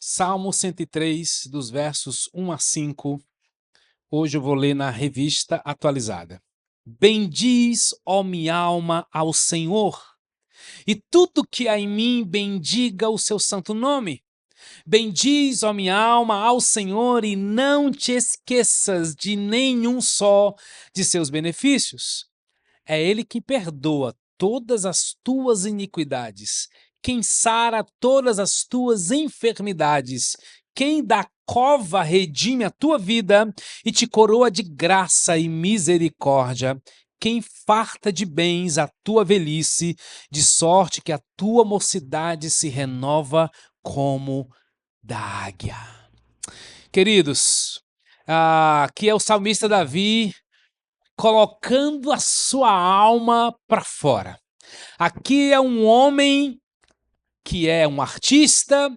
Salmo 103, dos versos 1 a 5. Hoje eu vou ler na Revista Atualizada. Bendiz, ó minha alma, ao Senhor, e tudo que há em mim bendiga o seu santo nome. Bendiz, ó minha alma, ao Senhor, e não te esqueças de nenhum só de seus benefícios. É Ele que perdoa todas as tuas iniquidades, quem sara todas as tuas enfermidades, quem da cova redime a tua vida e te coroa de graça e misericórdia, quem farta de bens a tua velhice, de sorte que a tua mocidade se renova como da águia. Queridos, aqui é o salmista Davi colocando a sua alma para fora. Aqui é um homem que é um artista,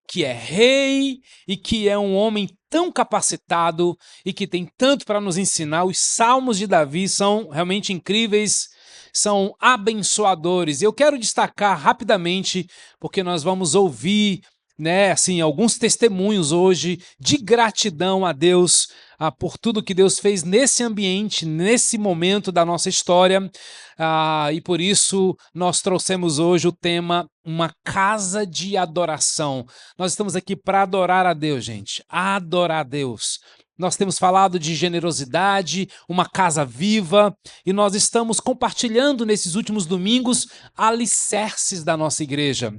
que é rei e que é um homem tão capacitado e que tem tanto para nos ensinar. Os salmos de Davi são realmente incríveis, são abençoadores. Eu quero destacar rapidamente, porque nós vamos ouvir alguns testemunhos hoje de gratidão a Deus por tudo que Deus fez nesse ambiente, nesse momento da nossa história. E por isso nós trouxemos hoje o tema Uma Casa de Adoração. Nós estamos aqui para adorar a Deus, gente. Adorar a Deus. Nós temos falado de generosidade, uma casa viva, e nós estamos compartilhando nesses últimos domingos alicerces da nossa igreja.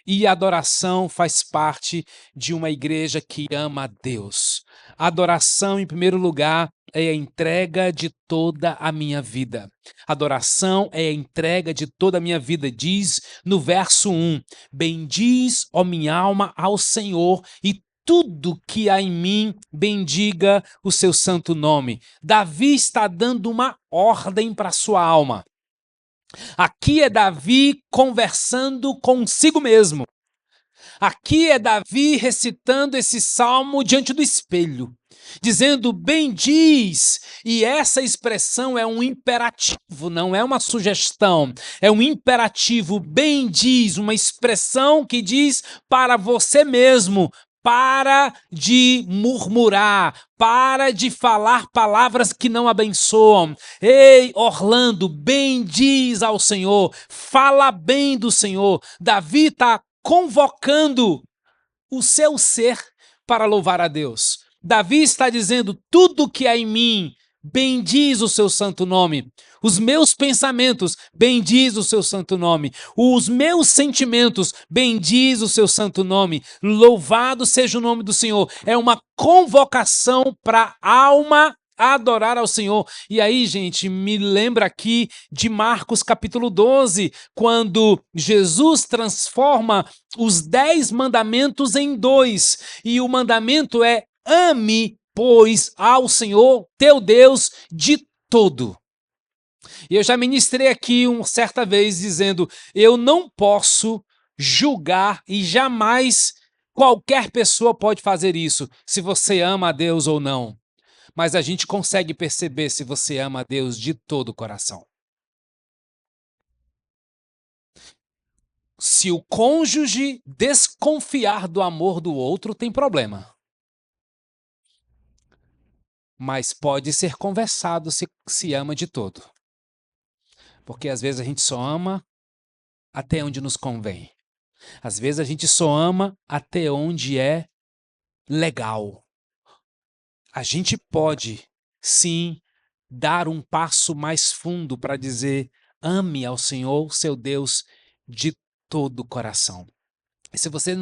E a adoração faz parte de uma igreja que ama a Deus. A adoração, em primeiro lugar, é a entrega de toda a minha vida. Adoração é a entrega de toda a minha vida. Diz no verso 1, bendiz, ó minha alma, ao Senhor, e tudo que há em mim bendiga o seu santo nome. Davi está dando uma ordem para a sua alma. Aqui é Davi conversando consigo mesmo. Aqui é Davi recitando esse salmo diante do espelho, dizendo bendiz, e essa expressão é um imperativo, não é uma sugestão, é um imperativo, bendiz, uma expressão que diz para você mesmo, para de murmurar, para de falar palavras que não abençoam. Ei, Orlando, bendiz ao Senhor, fala bem do Senhor. Davi está convocando o seu ser para louvar a Deus. Davi está dizendo, tudo que há em mim, bendiz o seu santo nome. Os meus pensamentos, bendiz o seu santo nome. Os meus sentimentos, bendiz o seu santo nome. Louvado seja o nome do Senhor. É uma convocação para a alma adorar ao Senhor. E aí, gente, me lembra aqui de Marcos capítulo 12, quando Jesus transforma os 10 mandamentos em 2. E o mandamento é: ame, pois, ao Senhor teu Deus de todo. E eu já ministrei aqui uma certa vez dizendo, eu não posso julgar e jamais qualquer pessoa pode fazer isso, se você ama a Deus ou não. Mas a gente consegue perceber se você ama a Deus de todo o coração. Se o cônjuge desconfiar do amor do outro, tem problema. Mas pode ser conversado se ama de todo. Porque às vezes a gente só ama até onde nos convém. Às vezes a gente só ama até onde é legal. A gente pode, sim, dar um passo mais fundo para dizer, ame ao Senhor, seu Deus, de todo o coração. E se você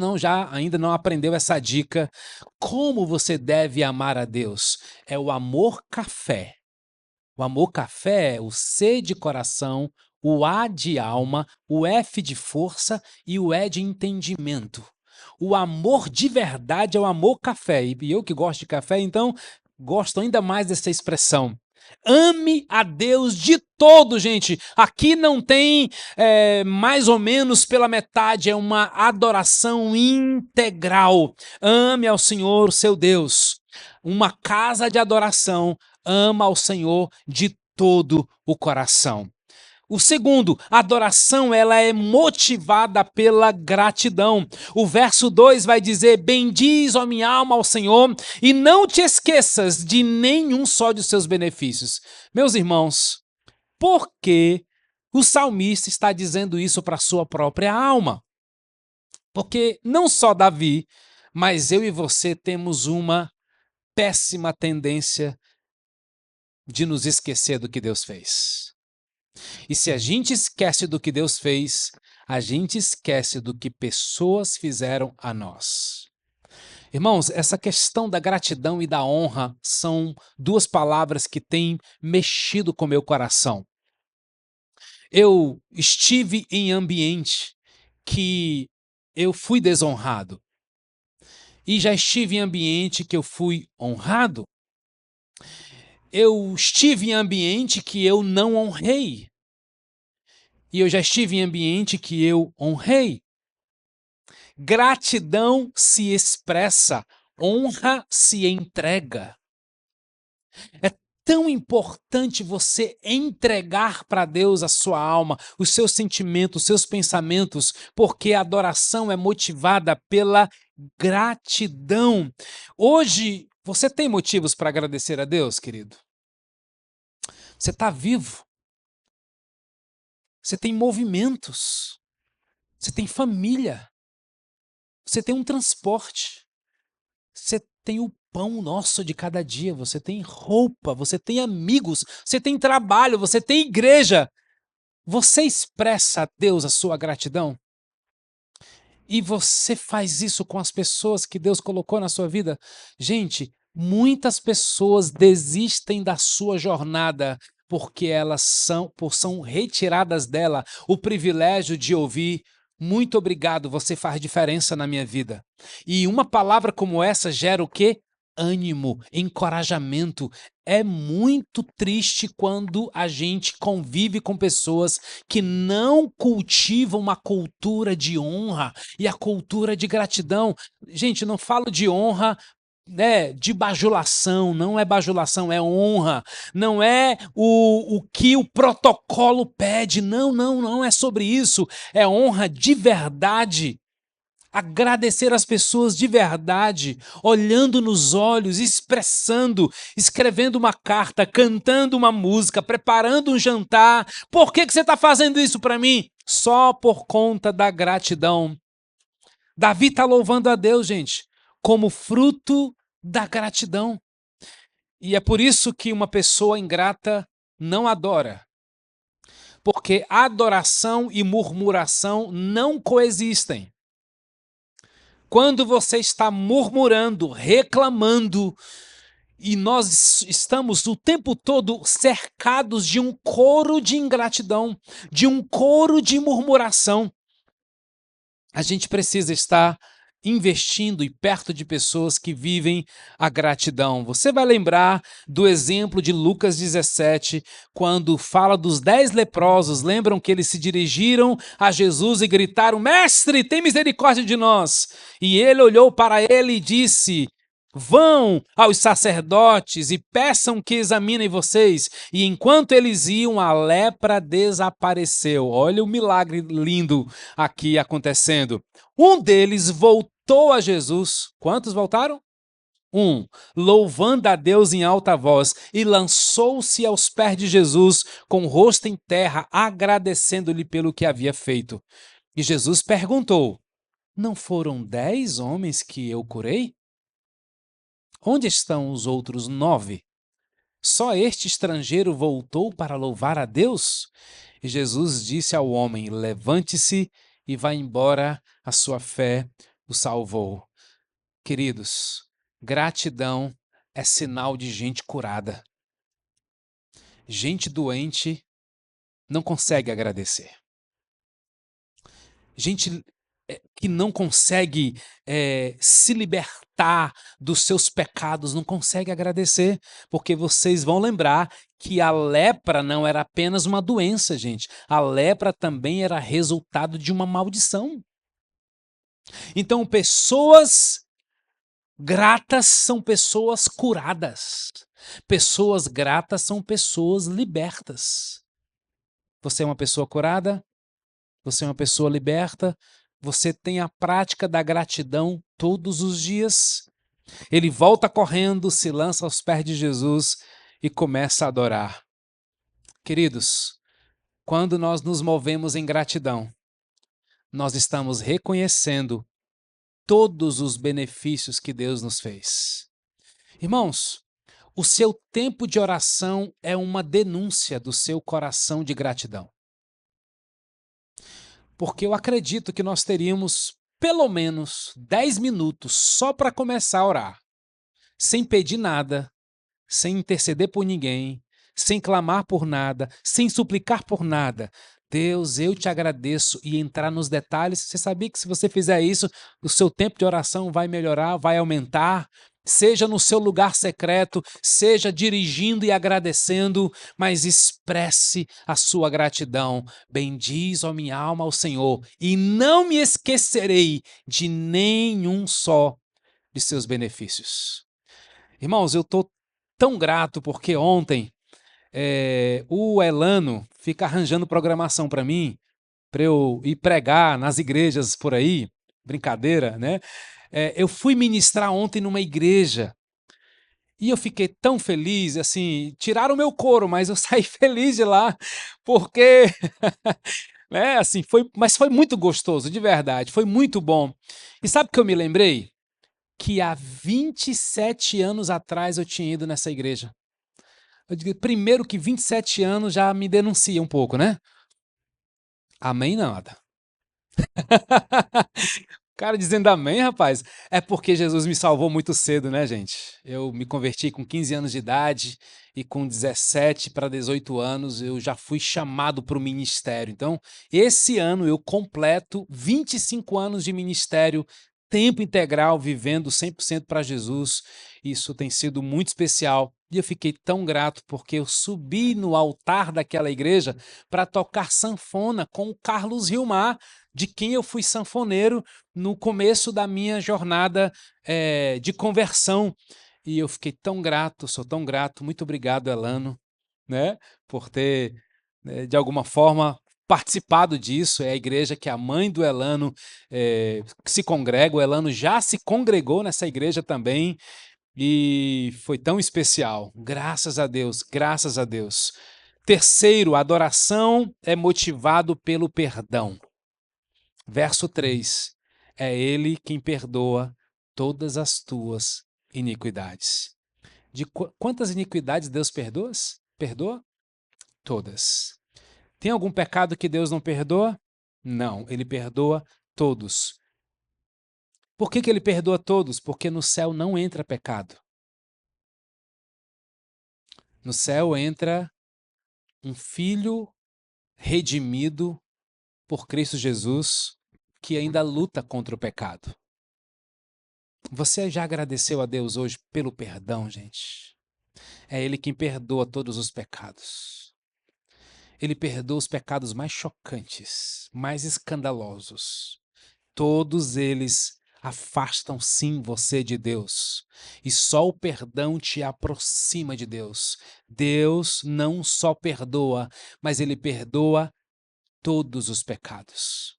ainda não aprendeu essa dica, como você deve amar a Deus? É o amor café. O amor café é o C de coração, o A de alma, o F de força e o E de entendimento. O amor de verdade é o amor café. E eu que gosto de café, então gosto ainda mais dessa expressão. Ame a Deus de todo, gente. Aqui não tem mais ou menos pela metade, é uma adoração integral. Ame ao Senhor, seu Deus. Uma casa de adoração ama ao Senhor de todo o coração. O segundo, a adoração, ela é motivada pela gratidão. O verso 2 vai dizer: bendiz, ó minha alma, ao Senhor, e não te esqueças de nenhum só de seus benefícios. Meus irmãos, por que o salmista está dizendo isso para a sua própria alma? Porque não só Davi, mas eu e você temos uma péssima tendência de nos esquecer do que Deus fez. E se a gente esquece do que Deus fez, a gente esquece do que pessoas fizeram a nós. Irmãos, essa questão da gratidão e da honra são duas palavras que têm mexido com meu coração. Eu estive em ambiente que eu fui desonrado. E já estive em ambiente que eu fui honrado. Eu estive em ambiente que eu não honrei. E eu já estive em ambiente que eu honrei. Gratidão se expressa, honra se entrega. É tão importante você entregar para Deus a sua alma, os seus sentimentos, os seus pensamentos, porque a adoração é motivada pela gratidão. Hoje, você tem motivos para agradecer a Deus, querido? Você está vivo. Você tem movimentos. Você tem família. Você tem um transporte. Você tem o pão nosso de cada dia. Você tem roupa. Você tem amigos. Você tem trabalho. Você tem igreja. Você expressa a Deus a sua gratidão? E você faz isso com as pessoas que Deus colocou na sua vida? Gente, muitas pessoas desistem da sua jornada porque elas são retiradas dela o privilégio de ouvir: muito obrigado, você faz diferença na minha vida. E uma palavra como essa gera o quê? Ânimo, encorajamento. É muito triste quando a gente convive com pessoas que não cultivam uma cultura de honra e a cultura de gratidão. Gente, não falo de honra, né, de bajulação, não é bajulação, é honra, não é o que o protocolo pede, não é sobre isso, é honra de verdade. Agradecer as pessoas de verdade, olhando nos olhos, expressando, escrevendo uma carta, cantando uma música, preparando um jantar. Por que você está fazendo isso para mim? Só por conta da gratidão. Davi está louvando a Deus, gente, como fruto da gratidão. E é por isso que uma pessoa ingrata não adora. Porque adoração e murmuração não coexistem. Quando você está murmurando, reclamando, e nós estamos o tempo todo cercados de um coro de ingratidão, de um coro de murmuração, a gente precisa estar investindo e perto de pessoas que vivem a gratidão. Você vai lembrar do exemplo de Lucas 17, quando fala dos 10 leprosos. Lembram que eles se dirigiram a Jesus e gritaram: Mestre, tem misericórdia de nós. E ele olhou para ele e disse: vão aos sacerdotes e peçam que examinem vocês. E enquanto eles iam, a lepra desapareceu. Olha o milagre lindo aqui acontecendo. Um deles voltou a Jesus. Quantos voltaram? Um, louvando a Deus em alta voz, e lançou-se aos pés de Jesus, com o rosto em terra, agradecendo-lhe pelo que havia feito. E Jesus perguntou: não foram 10 homens que eu curei? Onde estão os outros 9? Só este estrangeiro voltou para louvar a Deus? E Jesus disse ao homem: levante-se e vá embora, a sua fé o salvou. Queridos, gratidão é sinal de gente curada. Gente doente não consegue agradecer. Gente que não consegue se libertar dos seus pecados, não consegue agradecer, porque vocês vão lembrar que a lepra não era apenas uma doença, gente. A lepra também era resultado de uma maldição. Então, pessoas gratas são pessoas curadas. Pessoas gratas são pessoas libertas. Você é uma pessoa curada? Você é uma pessoa liberta? Você tem a prática da gratidão todos os dias? Ele volta correndo, se lança aos pés de Jesus e começa a adorar. Queridos, quando nós nos movemos em gratidão, nós estamos reconhecendo todos os benefícios que Deus nos fez. Irmãos, o seu tempo de oração é uma denúncia do seu coração de gratidão. Porque eu acredito que nós teríamos pelo menos 10 minutos só para começar a orar, sem pedir nada, sem interceder por ninguém, sem clamar por nada, sem suplicar por nada. Deus, eu te agradeço, e entrar nos detalhes. Você sabia que se você fizer isso, o seu tempo de oração vai melhorar, vai aumentar? Seja no seu lugar secreto, seja dirigindo e agradecendo, mas expresse a sua gratidão. Bendiz, ó minha alma, ao Senhor, e não me esquecerei de nenhum só de seus benefícios. Irmãos, eu estou tão grato porque ontem o Elano fica arranjando programação para mim, para eu ir pregar nas igrejas por aí, brincadeira, né? Eu fui ministrar ontem numa igreja e eu fiquei tão feliz, assim, tiraram o meu couro, mas eu saí feliz de lá, porque, né, assim, mas foi muito gostoso, de verdade, foi muito bom. E sabe o que eu me lembrei? Que há 27 anos atrás eu tinha ido nessa igreja. Eu digo, primeiro que 27 anos já me denuncia um pouco, né? Amém nada. O cara dizendo amém, rapaz, é porque Jesus me salvou muito cedo, né, gente? Eu me converti com 15 anos de idade e com 17 para 18 anos eu já fui chamado para o ministério. Então, esse ano eu completo 25 anos de ministério, tempo integral, vivendo 100% para Jesus. Isso tem sido muito especial. E eu fiquei tão grato porque eu subi no altar daquela igreja para tocar sanfona com o Carlos Hilmar, de quem eu fui sanfoneiro no começo da minha jornada de conversão. E eu fiquei tão grato, sou tão grato. Muito obrigado, Elano, né, por ter, de alguma forma, participado disso. É a igreja que a mãe do Elano se congrega. O Elano já se congregou nessa igreja também. E foi tão especial. Graças a Deus, graças a Deus. Terceiro, a adoração é motivado pelo perdão. Verso 3. É Ele quem perdoa todas as tuas iniquidades. De quantas iniquidades Deus perdoa? Perdoa? Todas. Tem algum pecado que Deus não perdoa? Não, Ele perdoa todos. Por que Ele perdoa todos? Porque no céu não entra pecado. No céu entra um filho redimido por Cristo Jesus que ainda luta contra o pecado. Você já agradeceu a Deus hoje pelo perdão, gente? É Ele quem perdoa todos os pecados. Ele perdoa os pecados mais chocantes, mais escandalosos. Todos eles afastam sim você de Deus. E só o perdão te aproxima de Deus. Deus não só perdoa, mas Ele perdoa todos os pecados.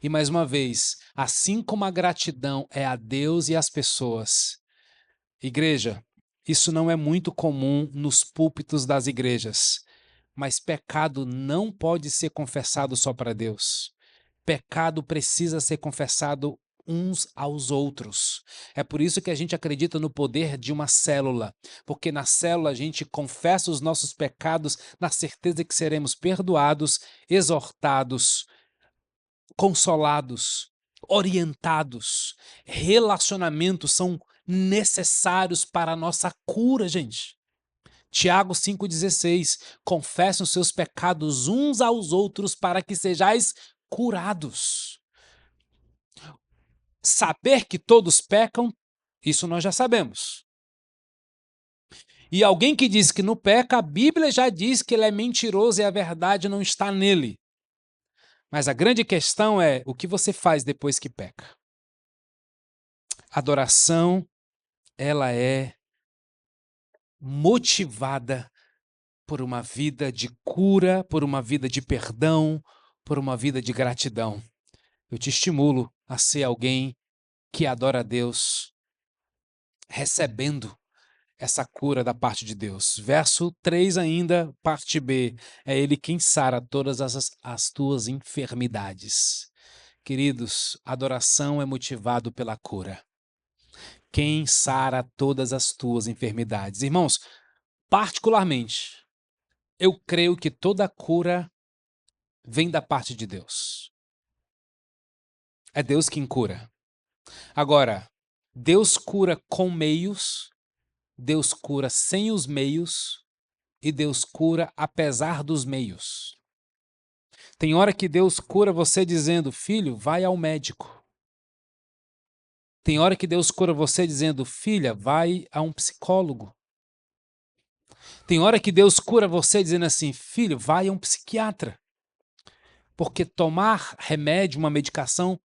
E mais uma vez, assim como a gratidão é a Deus e às pessoas, igreja, isso não é muito comum nos púlpitos das igrejas, mas pecado não pode ser confessado só para Deus. Pecado precisa ser confessado uns aos outros. É por isso que a gente acredita no poder de uma célula, porque na célula a gente confessa os nossos pecados na certeza que seremos perdoados, exortados, consolados, orientados. Relacionamentos são necessários para a nossa cura, gente. Tiago 5,16, confessem os seus pecados uns aos outros para que sejais curados. Saber que todos pecam, isso nós já sabemos. E alguém que diz que não peca, a Bíblia já diz que ele é mentiroso e a verdade não está nele. Mas a grande questão é o que você faz depois que peca. Adoração, ela é motivada por uma vida de cura, por uma vida de perdão, por uma vida de gratidão. Eu te estimulo a ser alguém que adora a Deus, recebendo essa cura da parte de Deus. Verso 3 ainda, parte B. É Ele quem sara todas as tuas enfermidades. Queridos, adoração é motivado pela cura. Quem sara todas as tuas enfermidades. Irmãos, particularmente, eu creio que toda cura vem da parte de Deus. É Deus quem cura. Agora, Deus cura com meios, Deus cura sem os meios e Deus cura apesar dos meios. Tem hora que Deus cura você dizendo, filho, vai ao médico. Tem hora que Deus cura você dizendo, filha, vai a um psicólogo. Tem hora que Deus cura você dizendo assim, filho, vai a um psiquiatra. Porque tomar remédio, uma medicação,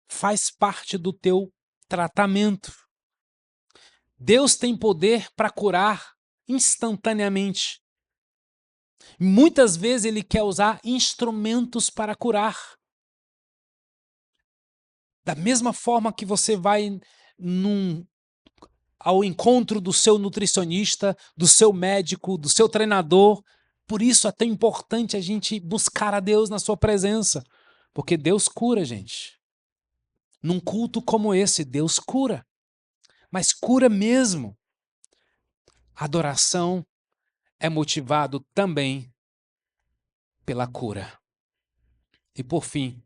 faz parte do teu tratamento. Deus tem poder para curar instantaneamente. Muitas vezes Ele quer usar instrumentos para curar. Da mesma forma que você vai ao encontro do seu nutricionista, do seu médico, do seu treinador. Por isso é tão importante a gente buscar a Deus na sua presença. Porque Deus cura, gente. Num culto como esse, Deus cura. Mas cura mesmo. A adoração é motivado também pela cura. E por fim,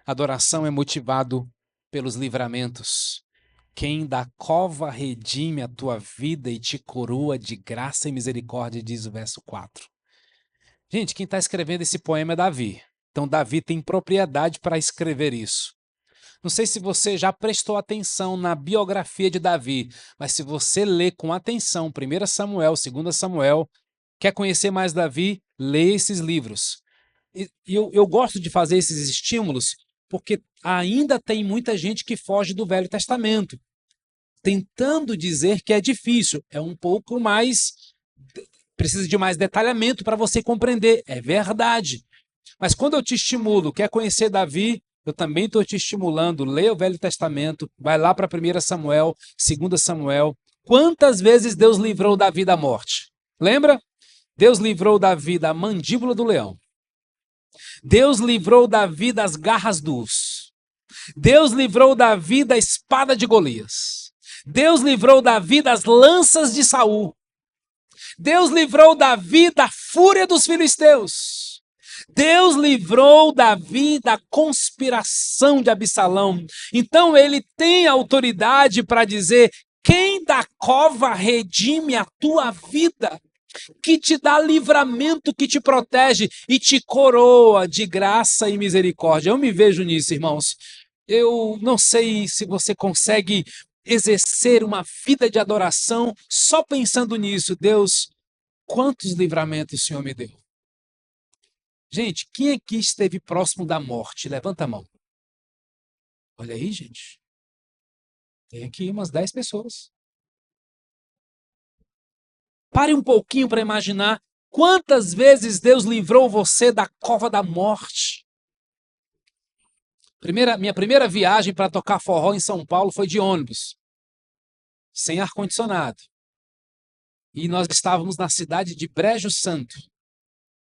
a adoração é motivado pelos livramentos. Quem da cova redime a tua vida e te coroa de graça e misericórdia, diz o verso 4. Gente, quem está escrevendo esse poema é Davi. Então Davi tem propriedade para escrever isso. Não sei se você já prestou atenção na biografia de Davi, mas se você ler com atenção 1 Samuel, 2 Samuel, quer conhecer mais Davi, leia esses livros. E eu gosto de fazer esses estímulos porque ainda tem muita gente que foge do Velho Testamento, tentando dizer que é difícil, é um pouco mais, precisa de mais detalhamento para você compreender, é verdade. Mas quando eu te estimulo, quer conhecer Davi, eu também estou te estimulando, leia o Velho Testamento, vai lá para 1 Samuel, 2 Samuel. Quantas vezes Deus livrou Davi da morte? Lembra? Deus livrou Davi da mandíbula do leão. Deus livrou Davi das garras do urso. Deus livrou Davi da espada de Golias. Deus livrou Davi das lanças de Saul. Deus livrou Davi da fúria dos filisteus. Deus livrou Davi da conspiração de Absalão. Então ele tem autoridade para dizer: quem da cova redime a tua vida, que te dá livramento, que te protege e te coroa de graça e misericórdia. Eu me vejo nisso, irmãos. Eu não sei se você consegue exercer uma vida de adoração só pensando nisso. Deus, quantos livramentos o Senhor me deu? Gente, quem aqui esteve próximo da morte? Levanta a mão. Olha aí, gente. Tem aqui umas 10 pessoas. Pare um pouquinho para imaginar quantas vezes Deus livrou você da cova da morte. Minha primeira viagem para tocar forró em São Paulo foi de ônibus, sem ar-condicionado. E nós estávamos na cidade de Brejo Santo,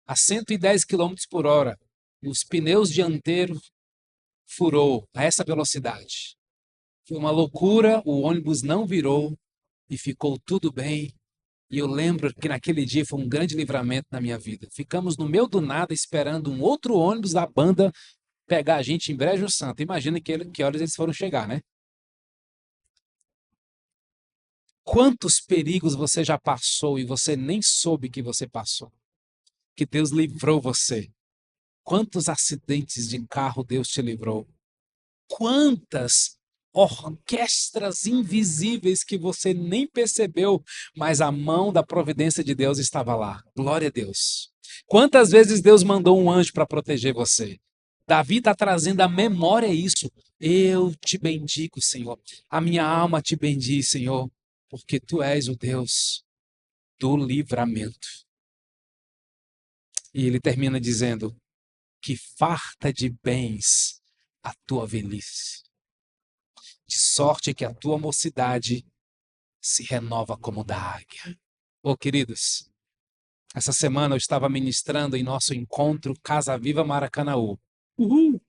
a 110 km por hora. Os pneus dianteiros furou a essa velocidade. Foi uma loucura, o ônibus não virou e ficou tudo bem. E eu lembro que naquele dia foi um grande livramento na minha vida. Ficamos no meio do nada esperando um outro ônibus da banda pegar a gente em Brejo Santo. Imagina que horas eles foram chegar, né? Quantos perigos você já passou e você nem soube que você passou? Que Deus livrou você. Quantos acidentes de carro Deus te livrou? Quantas orquestras invisíveis que você nem percebeu, mas a mão da providência de Deus estava lá. Glória a Deus. Quantas vezes Deus mandou um anjo para proteger você? Davi está trazendo à memória isso. Eu te bendigo, Senhor. A minha alma te bendiz, Senhor, porque tu és o Deus do livramento. E ele termina dizendo: que farta de bens a tua velhice, de sorte que a tua mocidade se renova como da águia. Ô, queridos, essa semana eu estava ministrando em nosso encontro Casa Viva Maracanaú. Uhul!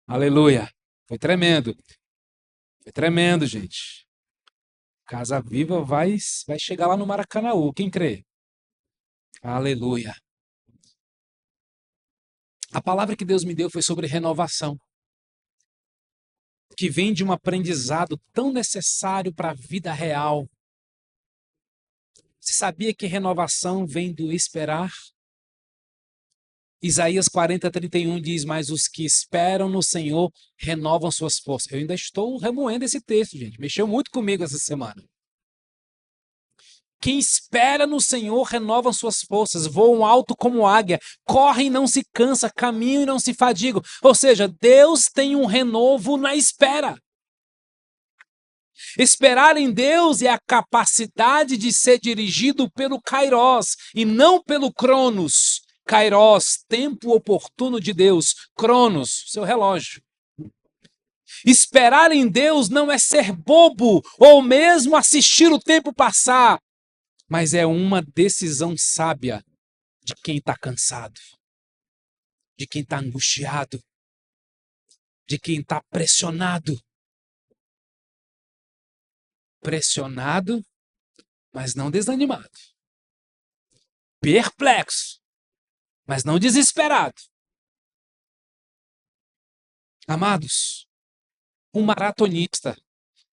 Aleluia! Foi tremendo, gente. Casa Viva vai chegar lá no Maracanaú, quem crê? Aleluia! A palavra que Deus me deu foi sobre renovação, que vem de um aprendizado tão necessário para a vida real. Você sabia que renovação vem do esperar? Isaías 40:31 diz: mas os que esperam no Senhor renovam suas forças. Eu ainda estou remoendo esse texto, gente. Mexeu muito comigo essa semana. Quem espera no Senhor renova suas forças, voam alto como águia, correm e não se cansa, caminham e não se fadigam. Ou seja, Deus tem um renovo na espera. Esperar em Deus é a capacidade de ser dirigido pelo Kairos e não pelo Cronos. Kairos, tempo oportuno de Deus. Cronos, seu relógio. Esperar em Deus não é ser bobo ou mesmo assistir o tempo passar, mas é uma decisão sábia de quem está cansado, de quem está angustiado, de quem está pressionado. Pressionado, mas não desanimado. Perplexo, mas não desesperado. Amados, um maratonista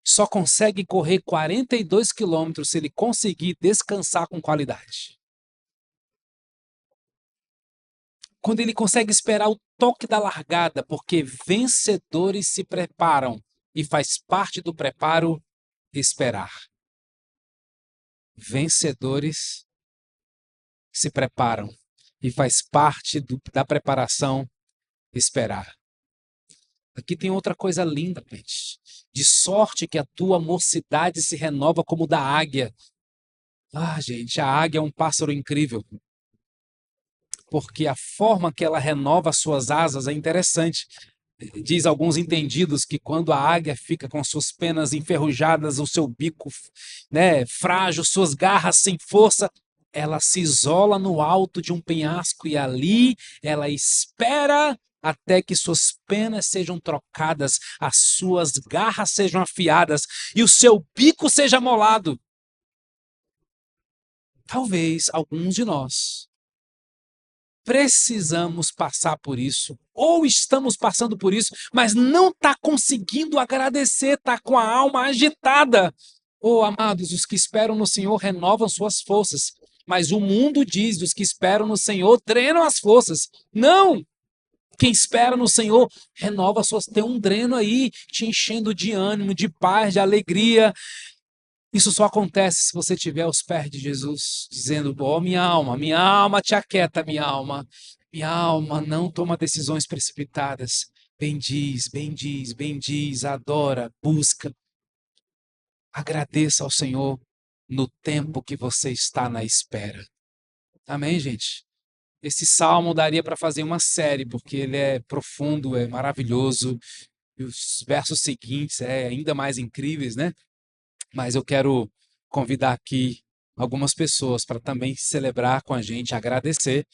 só consegue correr 42 quilômetros se ele conseguir descansar com qualidade. Quando ele consegue esperar o toque da largada, porque vencedores se preparam e faz parte do preparo esperar. Vencedores se preparam e faz parte da preparação esperar. Aqui tem outra coisa linda, gente. De sorte que a tua mocidade se renova como da águia. Ah, gente, a águia é um pássaro incrível. Porque a forma que ela renova suas asas é interessante. Diz alguns entendidos que quando a águia fica com suas penas enferrujadas, o seu bico, né, frágil, suas garras sem força, ela se isola no alto de um penhasco e ali ela espera até que suas penas sejam trocadas, as suas garras sejam afiadas e o seu bico seja molado. Talvez alguns de nós precisamos passar por isso, ou estamos passando por isso, mas não está conseguindo agradecer, está com a alma agitada. Oh, amados, os que esperam no Senhor renovam suas forças, mas o mundo diz: os que esperam no Senhor drenam as forças. Não! Quem espera no Senhor renova suas. Tem um dreno aí te enchendo de ânimo, de paz, de alegria. Isso só acontece se você estiver aos pés de Jesus, dizendo: ó, minha alma, te aquieta, minha alma, não toma decisões precipitadas. Bendiz, bendiz, bendiz, adora, busca. Agradeça ao Senhor no tempo que você está na espera. Amém, gente? Esse salmo daria para fazer uma série, porque ele é profundo, é maravilhoso, e os versos seguintes é ainda mais incríveis, né? Mas eu quero convidar aqui algumas pessoas para também celebrar com a gente, agradecer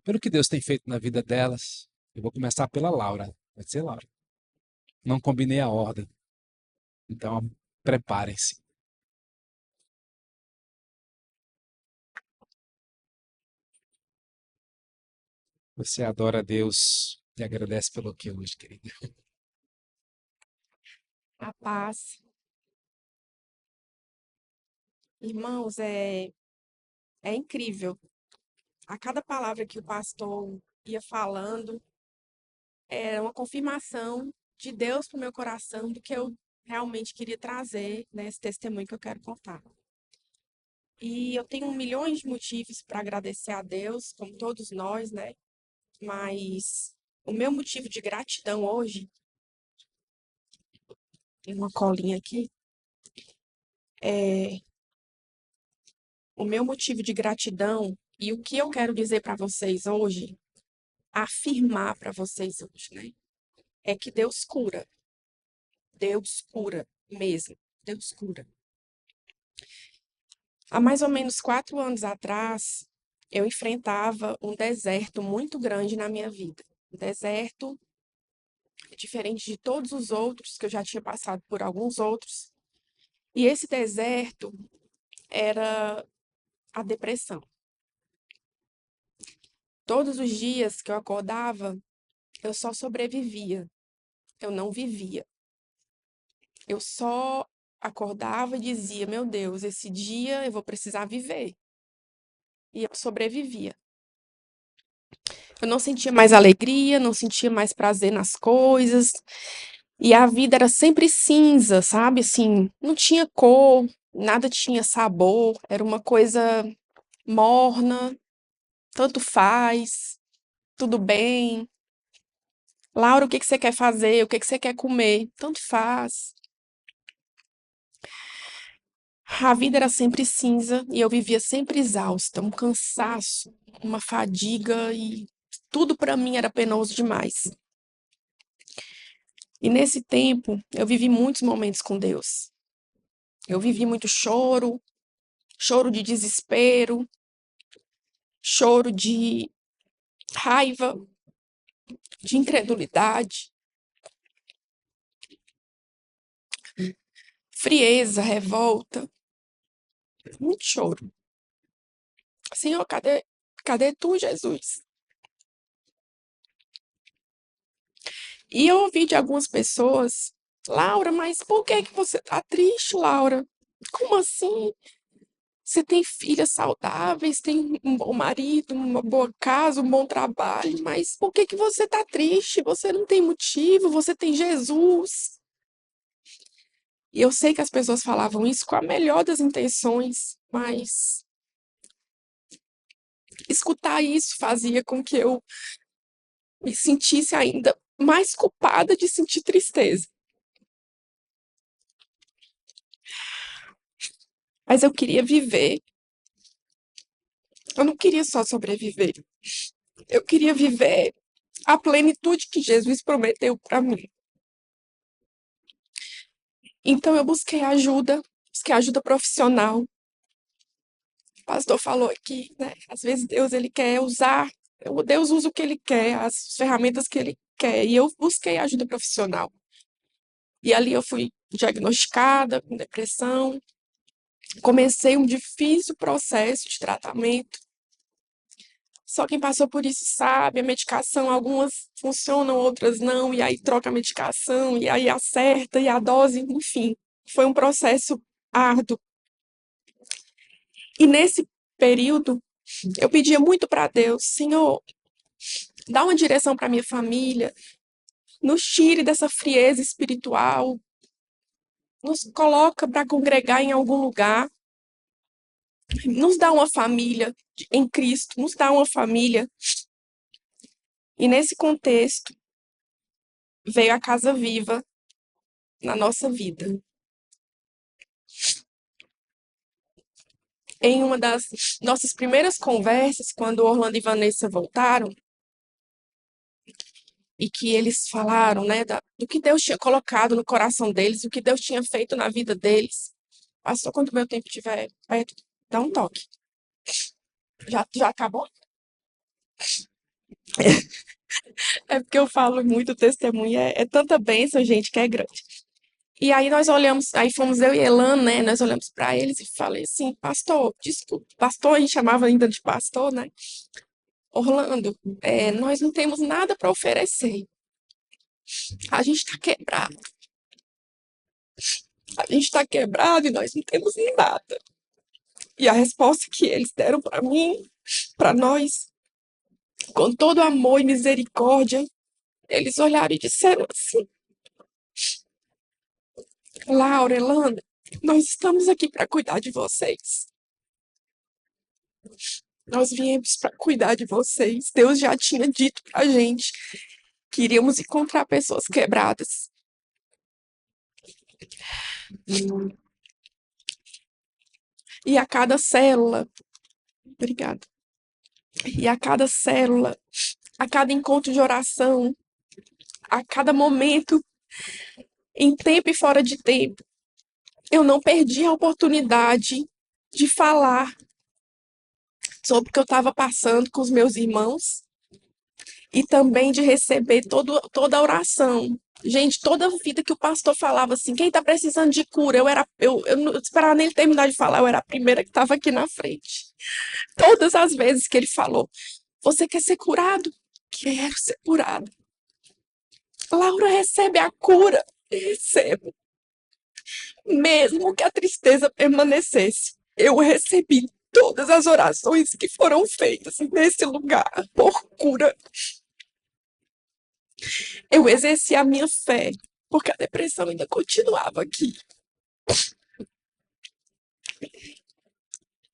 pelo que Deus tem feito na vida delas. Eu vou começar pela Laura. Vai ser Laura. Não combinei a ordem. Então, preparem-se. Você adora a Deus e agradece pelo que hoje, querida. A paz. Irmãos, é incrível. A cada palavra que o pastor ia falando, era uma confirmação de Deus para o meu coração do que eu realmente queria trazer nesse testemunho que eu quero contar. E eu tenho milhões de motivos para agradecer a Deus, como todos nós, né? Mas o meu motivo de gratidão hoje, tem uma colinha aqui, é o meu motivo de gratidão E o que eu quero dizer para vocês hoje, afirmar para vocês hoje, né? É que Deus cura. Deus cura mesmo. Deus cura. Há mais ou menos 4 anos atrás, eu enfrentava um deserto muito grande na minha vida. Um deserto diferente de todos os outros, que eu já tinha passado por alguns outros. E esse deserto era a depressão. Todos os dias que eu acordava, eu só sobrevivia, eu não vivia. Eu só acordava e dizia: meu Deus, esse dia eu vou precisar viver. E eu sobrevivia. Eu não sentia mais alegria, não sentia mais prazer nas coisas. E a vida era sempre cinza, sabe? Assim, não tinha cor, nada tinha sabor, era uma coisa morna, tanto faz, tudo bem. Laura, o que que você quer fazer? O que que você quer comer? Tanto faz. A vida era sempre cinza e eu vivia sempre exausta, um cansaço, uma fadiga e tudo para mim era penoso demais. E nesse tempo eu vivi muitos momentos com Deus. Eu vivi muito choro, choro de desespero, choro de raiva, de incredulidade, frieza, revolta, muito choro. Senhor, cadê tu, Jesus? E eu ouvi de algumas pessoas: Laura, mas por que que você tá triste, Laura? Como assim? Você tem filhas saudáveis, tem um bom marido, uma boa casa, um bom trabalho, mas por que que você tá triste? Você não tem motivo, você tem Jesus. E eu sei que as pessoas falavam isso com a melhor das intenções, mas escutar isso fazia com que eu me sentisse ainda mais culpada de sentir tristeza. Mas eu queria viver. Eu não queria só sobreviver. Eu queria viver a plenitude que Jesus prometeu para mim. Então eu busquei ajuda profissional. O pastor falou aqui, né? Às vezes Deus ele quer usar, Deus usa o que ele quer, as ferramentas que ele quer, e eu busquei ajuda profissional. E ali eu fui diagnosticada com depressão, comecei um difícil processo de tratamento. Só quem passou por isso sabe, a medicação, algumas funcionam, outras não, e aí troca a medicação, e aí acerta, e a dose, enfim. Foi um processo árduo. E nesse período, eu pedia muito para Deus: Senhor, dá uma direção para minha família, nos tire dessa frieza espiritual, nos coloca para congregar em algum lugar, nos dá uma família em Cristo, nos dá uma família. E nesse contexto, veio a Casa Viva na nossa vida. Em uma das nossas primeiras conversas, quando Orlando e Vanessa voltaram, e que eles falaram, né, do que Deus tinha colocado no coração deles, o que Deus tinha feito na vida deles. Pastor, quando o meu tempo estiver perto, dá um toque. Já acabou? É porque eu falo muito testemunho, é tanta bênção, gente, que é grande. E aí nós olhamos, aí fomos eu e Elan, né? Nós olhamos para eles e falei assim: pastor, desculpa, pastor, a gente chamava ainda de pastor, né? Orlando, nós não temos nada para oferecer. A gente está quebrado. A gente está quebrado e nós não temos nada. E a resposta que eles deram para mim, para nós, com todo amor e misericórdia, eles olharam e disseram assim: Laura, Elana, nós estamos aqui para cuidar de vocês. Nós viemos para cuidar de vocês. Deus já tinha dito para a gente que iríamos encontrar pessoas quebradas. E a cada célula, obrigada. E a cada célula, a cada encontro de oração, a cada momento, em tempo e fora de tempo, eu não perdi a oportunidade de falar sobre o que eu estava passando com os meus irmãos e também de receber toda a oração. Gente, toda a vida que o pastor falava assim, quem está precisando de cura, eu não esperava nem ele terminar de falar, eu era a primeira que estava aqui na frente. Todas as vezes que ele falou, você quer ser curado? Quero ser curado. Laura, recebe a cura. Recebo. Mesmo que a tristeza permanecesse, eu recebi todas as orações que foram feitas nesse lugar por cura. Eu exerci a minha fé, porque a depressão ainda continuava aqui.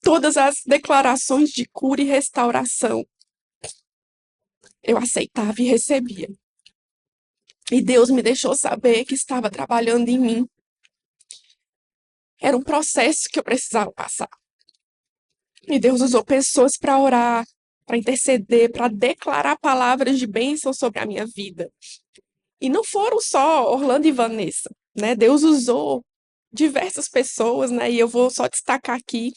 Todas as declarações de cura e restauração, eu aceitava e recebia. E Deus me deixou saber que estava trabalhando em mim. Era um processo que eu precisava passar. E Deus usou pessoas para orar, para interceder, para declarar palavras de bênção sobre a minha vida. E não foram só Orlando e Vanessa, né? Deus usou diversas pessoas, né? E eu vou só destacar aqui.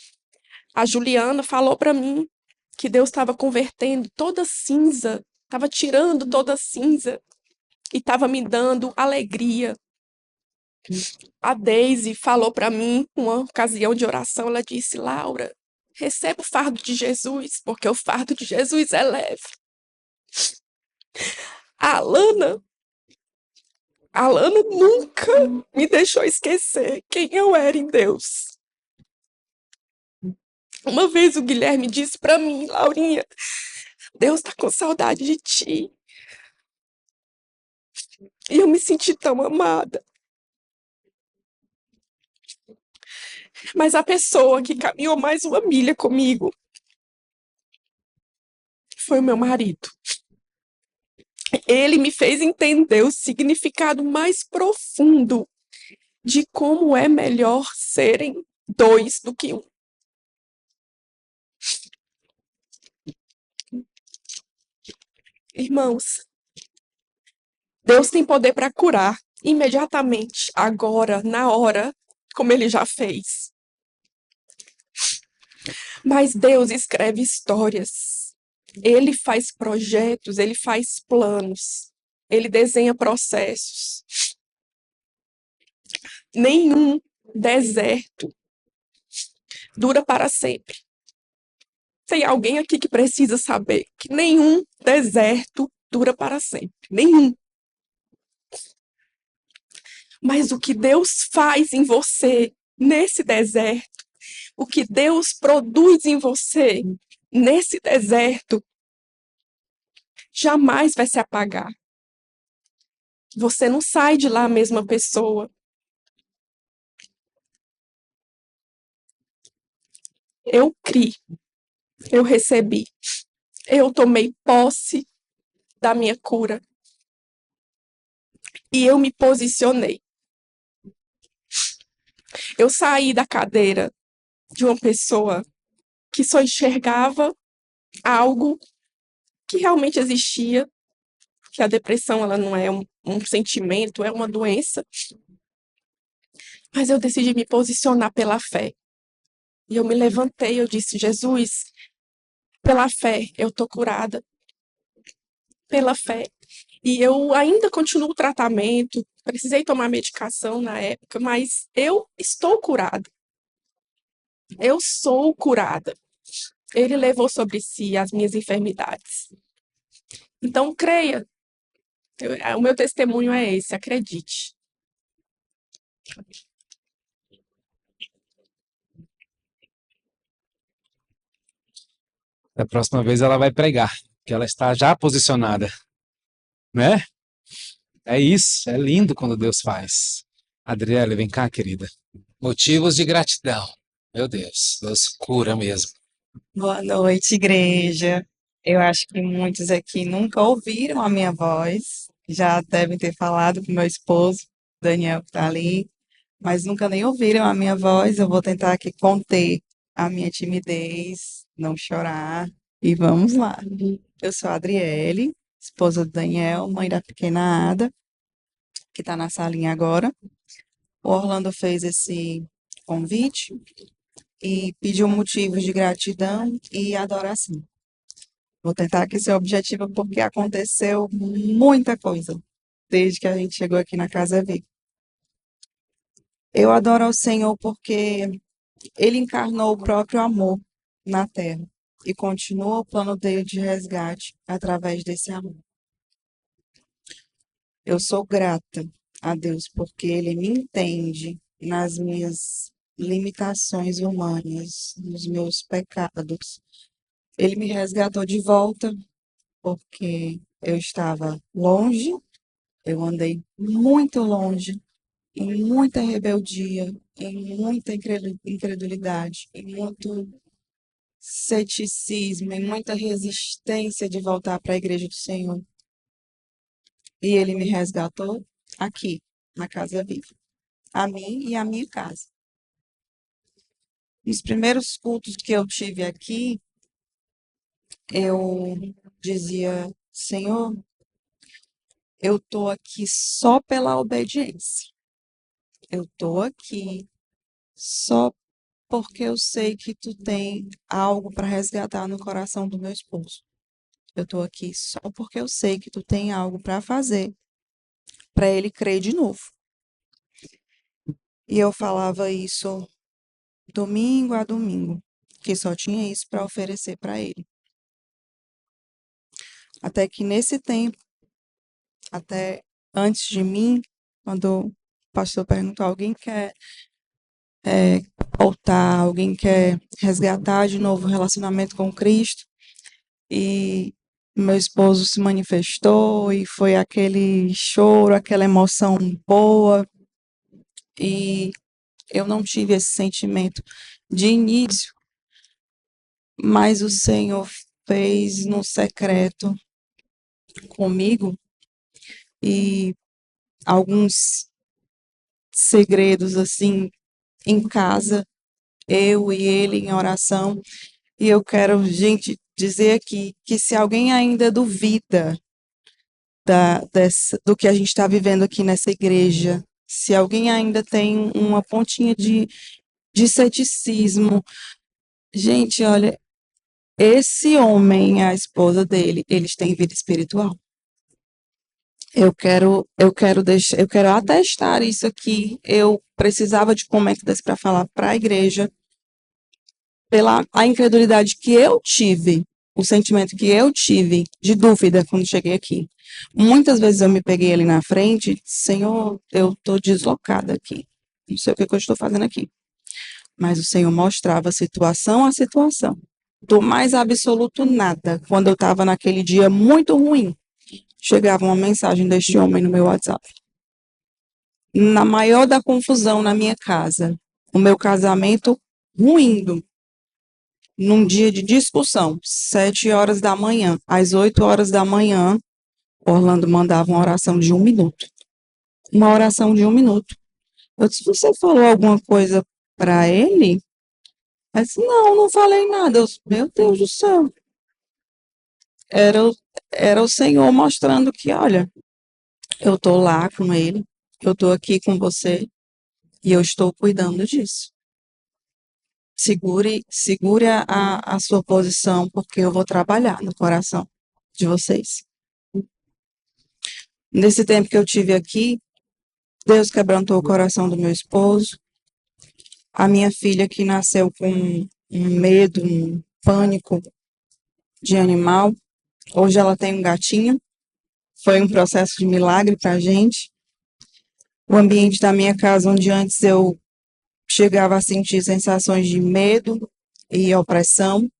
A Juliana falou para mim que Deus estava convertendo toda cinza, estava tirando toda cinza e estava me dando alegria. A Daisy falou para mim, uma ocasião de oração, ela disse: Laura, receba o fardo de Jesus, porque o fardo de Jesus é leve. A Alana, a Alana nunca me deixou esquecer quem eu era em Deus. Uma vez o Guilherme disse para mim, Laurinha, Deus tá com saudade de ti. E eu me senti tão amada. Mas a pessoa que caminhou mais uma milha comigo foi o meu marido. Ele me fez entender o significado mais profundo de como é melhor serem dois do que um. Irmãos, Deus tem poder para curar imediatamente, agora, na hora, como ele já fez. Mas Deus escreve histórias. Ele faz projetos, ele faz planos, ele desenha processos. Nenhum deserto dura para sempre. Tem alguém aqui que precisa saber que nenhum deserto dura para sempre. Nenhum. Mas o que Deus faz em você nesse deserto, o que Deus produz em você nesse deserto, jamais vai se apagar. Você não sai de lá a mesma pessoa. Eu criei, eu recebi, eu tomei posse da minha cura e eu me posicionei. Eu saí da cadeira de uma pessoa que só enxergava algo que realmente existia, que a depressão ela não é um sentimento, é uma doença. Mas eu decidi me posicionar pela fé. E eu me levantei, eu disse, Jesus, pela fé eu tô curada. Pela fé. E eu ainda continuo o tratamento, precisei tomar medicação na época, mas eu estou curada. Eu sou curada. Ele levou sobre si as minhas enfermidades. Então, creia. O meu testemunho é esse, acredite. Da próxima vez ela vai pregar, que ela está já posicionada, né? É isso, é lindo quando Deus faz. Adriele, vem cá, querida. Motivos de gratidão. Meu Deus cura mesmo. Boa noite, igreja. Eu acho que muitos aqui nunca ouviram a minha voz, já devem ter falado com meu esposo, Daniel, que está ali, mas nunca nem ouviram a minha voz. Eu vou tentar aqui conter a minha timidez, não chorar. E vamos lá. Eu sou a Adriele, esposa do Daniel, mãe da pequena Ada, que está na salinha agora. O Orlando fez esse convite e pediu motivos de gratidão e adoração. Vou tentar aqui ser objetiva porque aconteceu muita coisa desde que a gente chegou aqui na Casa Viva. Eu adoro ao Senhor porque Ele encarnou o próprio amor na Terra e continua o plano dele de resgate através desse amor. Eu sou grata a Deus porque Ele me entende nas minhas limitações humanas, nos meus pecados. Ele me resgatou de volta porque eu estava longe, eu andei muito longe, em muita rebeldia, em muita incredulidade, em muito ceticismo, em muita resistência de voltar para a igreja do Senhor. E ele me resgatou aqui, na Casa Viva, a mim e a minha casa. Nos primeiros cultos que eu tive aqui, eu dizia, Senhor, eu estou aqui só pela obediência. Eu estou aqui só porque eu sei que tu tem algo para resgatar no coração do meu esposo. Eu estou aqui só porque eu sei que tu tem algo para fazer para ele crer de novo. E eu falava isso domingo a domingo, que só tinha isso para oferecer para ele. Até que nesse tempo, até antes de mim, quando o pastor perguntou, alguém quer voltar, alguém quer resgatar de novo o relacionamento com Cristo, e meu esposo se manifestou e foi aquele choro, aquela emoção boa, e eu não tive esse sentimento de início, mas o Senhor fez no secreto comigo e alguns segredos assim em casa, eu e ele em oração. E eu quero, gente, dizer aqui que se alguém ainda duvida do que a gente está vivendo aqui nessa igreja, se alguém ainda tem uma pontinha de ceticismo, gente, olha, esse homem e a esposa dele, eles têm vida espiritual. Eu quero atestar isso aqui. Eu precisava de um momento desse para falar para a igreja, pela a incredulidade que eu tive, o sentimento que eu tive de dúvida quando cheguei aqui. Muitas vezes eu me peguei ali na frente, Senhor, eu estou deslocada aqui. Não sei o que eu estou fazendo aqui. Mas o Senhor mostrava situação a situação. Do mais absoluto nada. Quando eu estava naquele dia muito ruim, chegava uma mensagem deste homem no meu WhatsApp. Na maior da confusão na minha casa, o meu casamento ruindo, num dia de discussão, 7 horas da manhã, às 8 horas da manhã, Orlando mandava uma oração de 1 minuto. Uma oração de 1 minuto. Eu disse, você falou alguma coisa para ele? Ele disse, não, não falei nada. Eu disse, meu Deus do céu. Era, era o Senhor mostrando que, olha, eu estou lá com ele, eu estou aqui com você e eu estou cuidando disso. Segure a sua posição, porque eu vou trabalhar no coração de vocês. Nesse tempo que eu tive aqui, Deus quebrantou o coração do meu esposo. A minha filha, que nasceu com um medo, um pânico de animal, hoje ela tem um gatinho. Foi um processo de milagre para a gente. O ambiente da minha casa, onde antes eu chegava a sentir sensações de medo e opressão,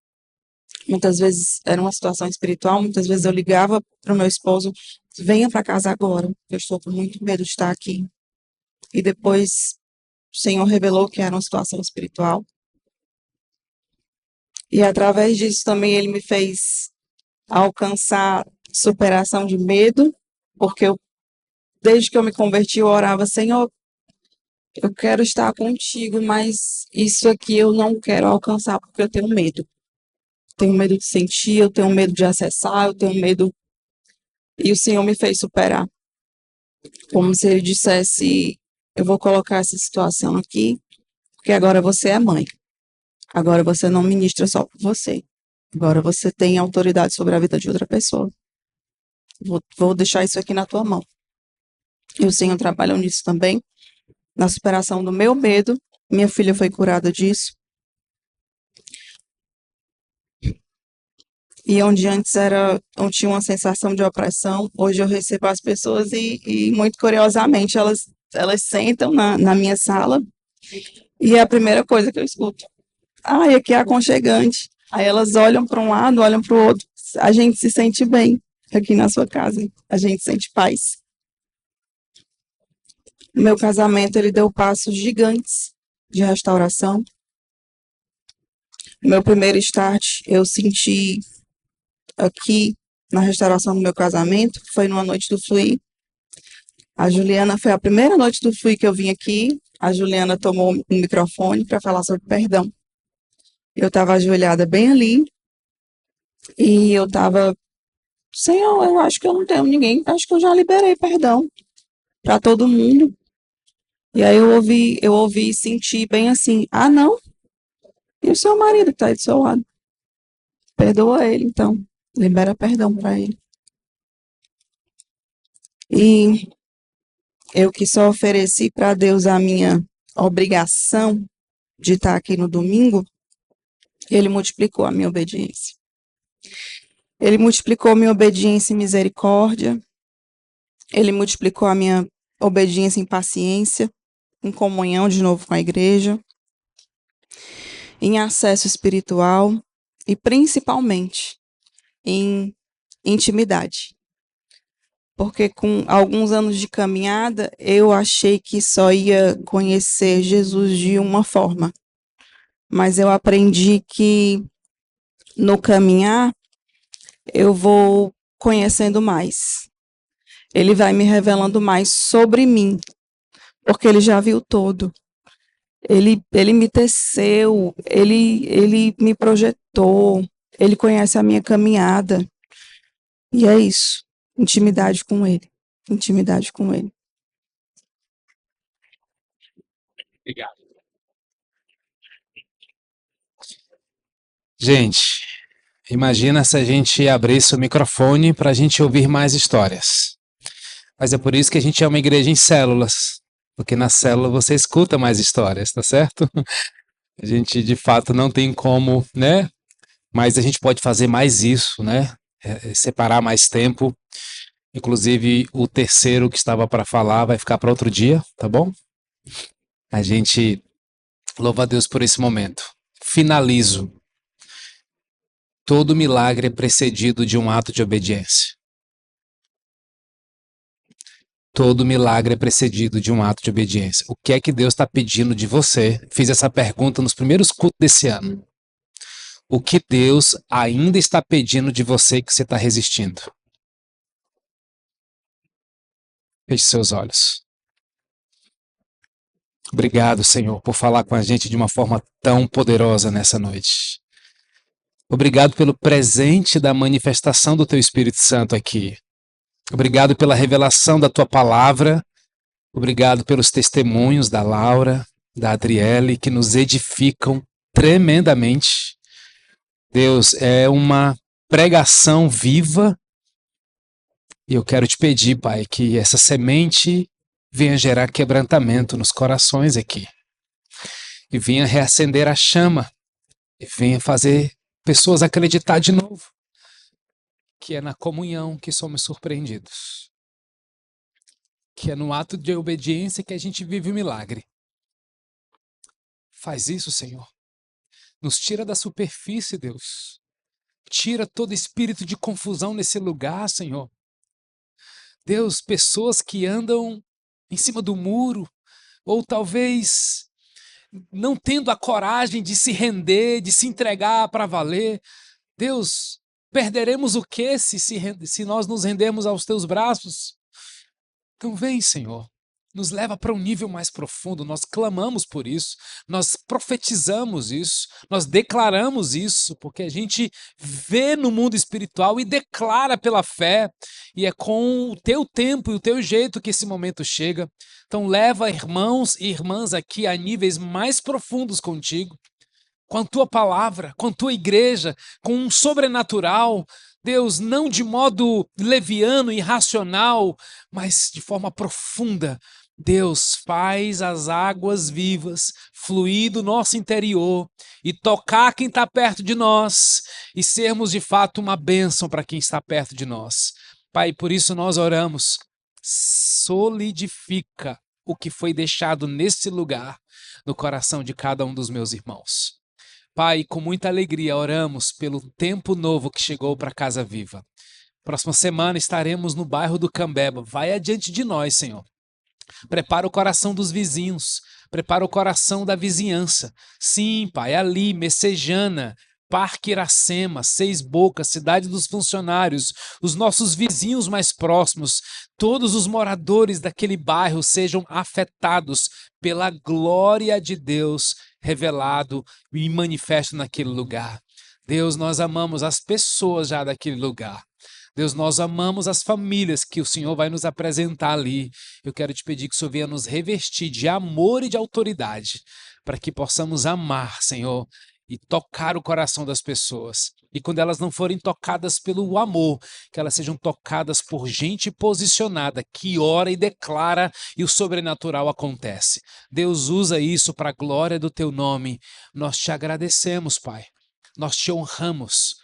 muitas vezes era uma situação espiritual, muitas vezes eu ligava para o meu esposo, venha para casa agora, eu estou com muito medo de estar aqui. E depois o Senhor revelou que era uma situação espiritual. E através disso também ele me fez alcançar superação de medo, porque desde que eu me converti, eu orava, Senhor, eu quero estar contigo, mas isso aqui eu não quero alcançar porque eu tenho medo. tenho medo de sentir, eu tenho medo de acessar, eu tenho medo. E o Senhor me fez superar. Como se Ele dissesse: eu vou colocar essa situação aqui, porque agora você é mãe. Agora você não ministra só por você. Agora você tem autoridade sobre a vida de outra pessoa. Vou deixar isso aqui na tua mão. E o Senhor trabalhou nisso também, na superação do meu medo. Minha filha foi curada disso. E onde antes onde tinha uma sensação de opressão, hoje eu recebo as pessoas e muito curiosamente, elas sentam na minha sala e é a primeira coisa que eu escuto: e aqui é aconchegante. Aí elas olham para um lado, olham para o outro. A gente se sente bem aqui na sua casa. A gente sente paz. O meu casamento, ele deu passos gigantes de restauração. O meu primeiro start, eu senti aqui na restauração do meu casamento, foi numa noite do Fluir. A Juliana, foi a primeira noite do Fluir que eu vim aqui. A Juliana tomou um microfone para falar sobre perdão. Eu estava ajoelhada bem ali e eu estava: Senhor, eu acho que eu não tenho ninguém, acho que eu já liberei perdão para todo mundo. E aí eu ouvi e senti bem assim: não? E o seu marido que está aí do seu lado? Perdoa ele, então. Libera perdão para ele. E eu que só ofereci para Deus a minha obrigação de estar aqui no domingo, Ele multiplicou a minha obediência. Ele multiplicou a minha obediência em misericórdia. Ele multiplicou a minha obediência em paciência, em comunhão de novo com a igreja, em acesso espiritual e principalmente em intimidade. Porque com alguns anos de caminhada, eu achei que só ia conhecer Jesus de uma forma. Mas eu aprendi que no caminhar eu vou conhecendo mais. Ele vai me revelando mais sobre mim, porque ele já viu todo. Ele me teceu, ele me projetou, ele conhece a minha caminhada. E é isso. Intimidade com ele. Intimidade com ele. Obrigado. Gente, imagina se a gente abrisse o microfone para a gente ouvir mais histórias. Mas é por isso que a gente é uma igreja em células, porque na célula você escuta mais histórias, tá certo? A gente de fato não tem como, né? Mas a gente pode fazer mais isso, né? Separar mais tempo. Inclusive o terceiro que estava para falar vai ficar para outro dia, tá bom? A gente louva a Deus por esse momento. Finalizo. Todo milagre é precedido de um ato de obediência. Todo milagre é precedido de um ato de obediência. O que é que Deus está pedindo de você? Fiz essa pergunta nos primeiros cultos desse ano. O que Deus ainda está pedindo de você que você está resistindo? Feche seus olhos. Obrigado, Senhor, por falar com a gente de uma forma tão poderosa nessa noite. Obrigado pelo presente da manifestação do Teu Espírito Santo aqui. Obrigado pela revelação da Tua palavra. Obrigado pelos testemunhos da Laura, da Adriele, que nos edificam tremendamente. Deus, é uma pregação viva. E eu quero te pedir, Pai, que essa semente venha gerar quebrantamento nos corações aqui. E venha reacender a chama. E venha fazer pessoas acreditar de novo que é na comunhão que somos surpreendidos. Que é no ato de obediência que a gente vive o milagre. Faz isso, Senhor. Nos tira da superfície, Deus. Tira todo espírito de confusão nesse lugar, Senhor. Deus, pessoas que andam em cima do muro, ou talvez não tendo a coragem de se render, de se entregar para valer. Deus, perderemos o quê se nós nos rendermos aos teus braços? Então vem, Senhor. nos leva para um nível mais profundo. Nós clamamos por isso, nós profetizamos isso, nós declaramos isso, porque a gente vê no mundo espiritual e declara pela fé, e é com o teu tempo e o teu jeito que esse momento chega. Então leva irmãos e irmãs aqui a níveis mais profundos contigo, com a tua palavra, com a tua igreja, com um sobrenatural. Deus, não de modo leviano, irracional, mas de forma profunda. Deus, faz as águas vivas fluir do nosso interior e tocar quem está perto de nós e sermos de fato uma bênção para quem está perto de nós. Pai, por isso nós oramos, solidifica o que foi deixado nesse lugar no coração de cada um dos meus irmãos. Pai, com muita alegria oramos pelo tempo novo que chegou para Casa Viva. Próxima semana estaremos no bairro do Cambeba. Vai adiante de nós, Senhor. Prepara o coração dos vizinhos, prepara o coração da vizinhança. Sim, Pai, ali, Messejana, Parque Iracema, Seis Bocas, Cidade dos Funcionários, os nossos vizinhos mais próximos, todos os moradores daquele bairro sejam afetados pela glória de Deus revelado e manifesto naquele lugar. Deus, nós amamos as pessoas já daquele lugar. Deus, nós amamos as famílias que o Senhor vai nos apresentar ali. Eu quero te pedir que o Senhor venha nos revestir de amor e de autoridade, para que possamos amar, Senhor, e tocar o coração das pessoas. E quando elas não forem tocadas pelo amor, que elas sejam tocadas por gente posicionada, que ora e declara e o sobrenatural acontece. Deus, usa isso para a glória do teu nome. Nós te agradecemos, Pai. Nós te honramos.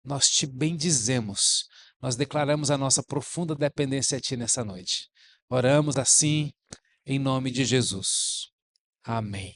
Nós te bendizemos. Nós declaramos a nossa profunda dependência a ti nessa noite. Oramos assim, em nome de Jesus. Amém.